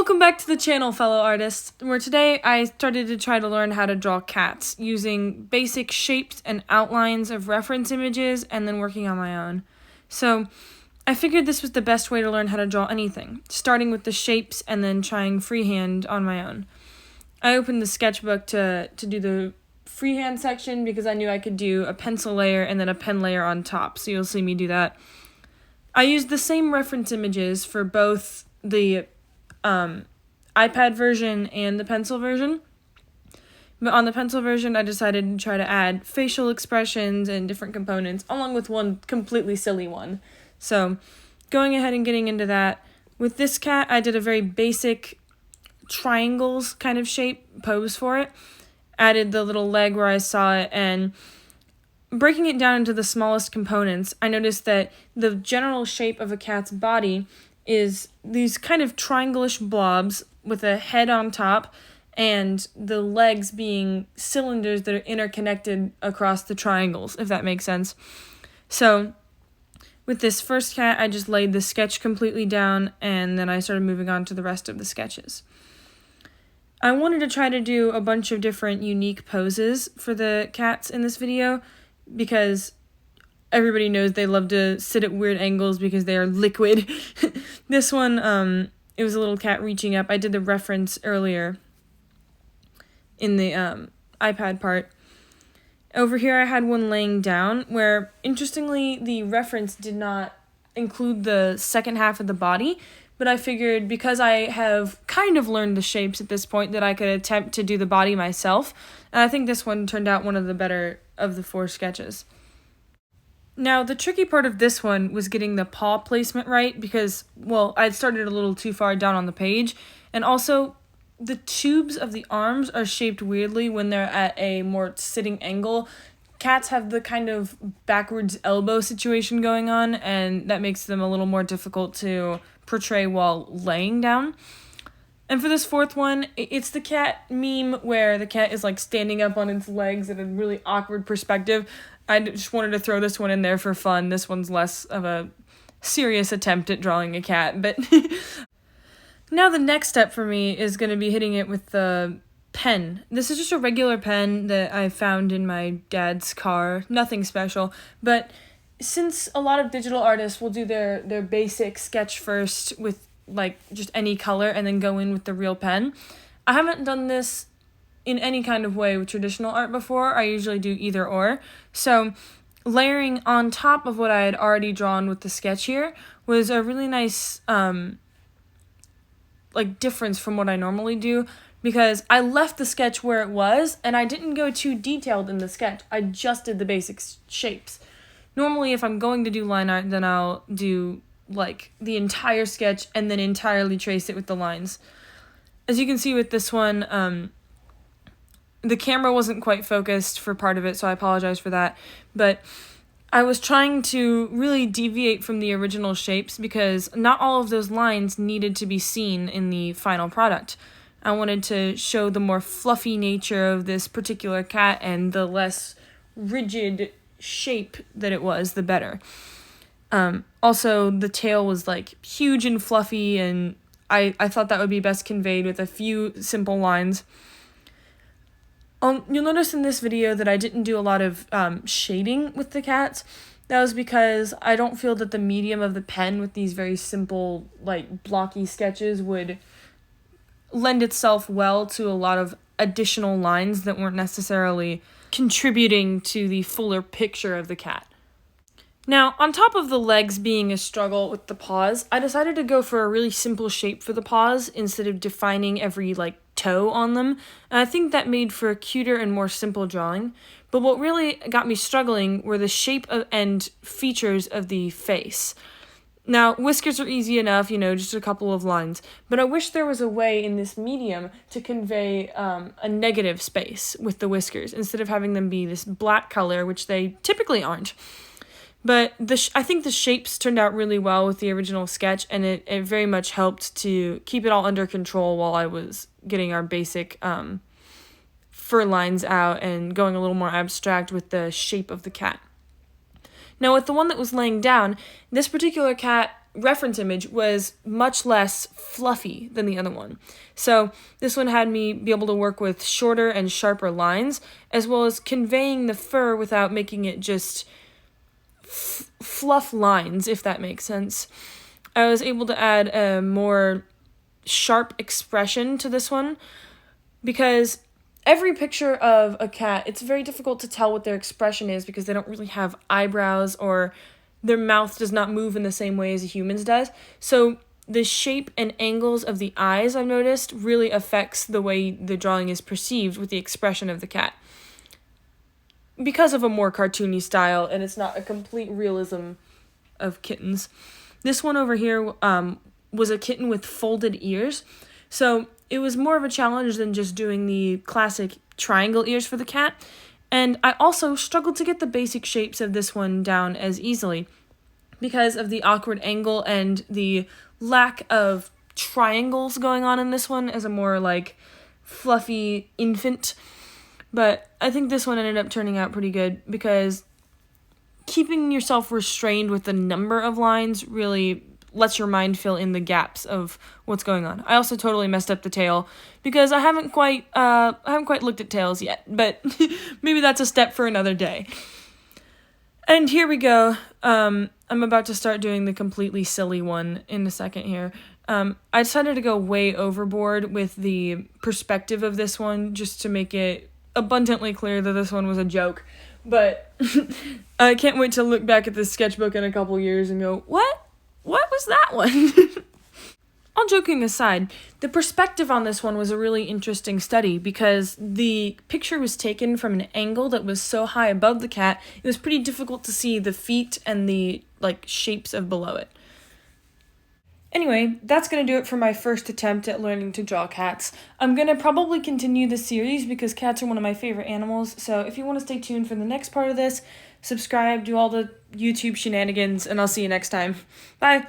Welcome back to the channel, fellow artists, where today I started to try to learn how to draw cats using basic shapes and outlines of reference images and then working on my own. So I figured this was the best way to learn how to draw anything, starting with the shapes and then trying freehand on my own. I opened the sketchbook to do the freehand section because I knew I could do a pencil layer and then a pen layer on top, so you'll see me do that. I used the same reference images for both the iPad version and the pencil version. But on the pencil version, I decided to try to add facial expressions and different components, along with one completely silly one. So, going ahead and getting into that, with this cat, I did a very basic triangles kind of shape pose for it. Added the little leg where I saw it, and breaking it down into the smallest components, I noticed that the general shape of a cat's body is these kind of triangle-ish blobs with a head on top and the legs being cylinders that are interconnected across the triangles, if that makes sense. So with this first cat, I just laid the sketch completely down and then I started moving on to the rest of the sketches. I wanted to try to do a bunch of different unique poses for the cats in this video because everybody knows they love to sit at weird angles because they are liquid. This one, it was a little cat reaching up. I did the reference earlier in the iPad part. Over here I had one laying down where, interestingly, the reference did not include the second half of the body, but I figured because I have kind of learned the shapes at this point that I could attempt to do the body myself, and I think this one turned out one of the better of the four sketches. Now, the tricky part of this one was getting the paw placement right because, well, I'd started a little too far down on the page, and also the tubes of the arms are shaped weirdly when they're at a more sitting angle. Cats have the kind of backwards elbow situation going on, and that makes them a little more difficult to portray while laying down. And for this fourth one, it's the cat meme where the cat is like standing up on its legs at a really awkward perspective. I just wanted to throw this one in there for fun. This one's less of a serious attempt at drawing a cat, but now the next step for me is going to be hitting it with the pen. This is just a regular pen that I found in my dad's car. Nothing special, but since a lot of digital artists will do their basic sketch first with like just any color and then go in with the real pen, I haven't done this in any kind of way with traditional art before. I usually do either or. So layering on top of what I had already drawn with the sketch here was a really nice difference from what I normally do, because I left the sketch where it was and I didn't go too detailed in the sketch. I just did the basic shapes. Normally if I'm going to do line art, then I'll do like the entire sketch and then entirely trace it with the lines. As you can see with this one, the camera wasn't quite focused for part of it, so I apologize for that. But I was trying to really deviate from the original shapes because not all of those lines needed to be seen in the final product. I wanted to show the more fluffy nature of this particular cat and the less rigid shape that it was, the better. Also, the tail was like huge and fluffy, and I thought that would be best conveyed with a few simple lines. You'll notice in this video that I didn't do a lot of shading with the cats. That was because I don't feel that the medium of the pen with these very simple, like, blocky sketches would lend itself well to a lot of additional lines that weren't necessarily contributing to the fuller picture of the cat. Now, on top of the legs being a struggle with the paws, I decided to go for a really simple shape for the paws instead of defining every, toe on them, and I think that made for a cuter and more simple drawing. But what really got me struggling were the shape and features of the face. Now, whiskers are easy enough, just a couple of lines, but I wish there was a way in this medium to convey a negative space with the whiskers, instead of having them be this black color, which they typically aren't. But I think the shapes turned out really well with the original sketch, and it very much helped to keep it all under control while I was getting our basic fur lines out and going a little more abstract with the shape of the cat. Now, with the one that was laying down, this particular cat reference image was much less fluffy than the other one. So this one had me be able to work with shorter and sharper lines, as well as conveying the fur without making it just fluff lines, if that makes sense. I was able to add a more sharp expression to this one, because every picture of a cat, it's very difficult to tell what their expression is because they don't really have eyebrows, or their mouth does not move in the same way as a human's does. So the shape and angles of the eyes, I've noticed, really affects the way the drawing is perceived with the expression of the cat, because of a more cartoony style, and it's not a complete realism of kittens. This one over here was a kitten with folded ears, so it was more of a challenge than just doing the classic triangle ears for the cat. And I also struggled to get the basic shapes of this one down as easily because of the awkward angle and the lack of triangles going on in this one as a more like fluffy infant. But I think this one ended up turning out pretty good because keeping yourself restrained with the number of lines really lets your mind fill in the gaps of what's going on. I also totally messed up the tail because I haven't quite looked at tails yet, but maybe that's a step for another day. And here we go. I'm about to start doing the completely silly one in a second here. I decided to go way overboard with the perspective of this one just to make it abundantly clear that this one was a joke. But I can't wait to look back at this sketchbook in a couple years and go, what? What was that one? All joking aside, the perspective on this one was a really interesting study because the picture was taken from an angle that was so high above the cat, it was pretty difficult to see the feet and the shapes of below it. Anyway, that's going to do it for my first attempt at learning to draw cats. I'm going to probably continue the series because cats are one of my favorite animals, so if you want to stay tuned for the next part of this, subscribe, do all the YouTube shenanigans, and I'll see you next time. Bye!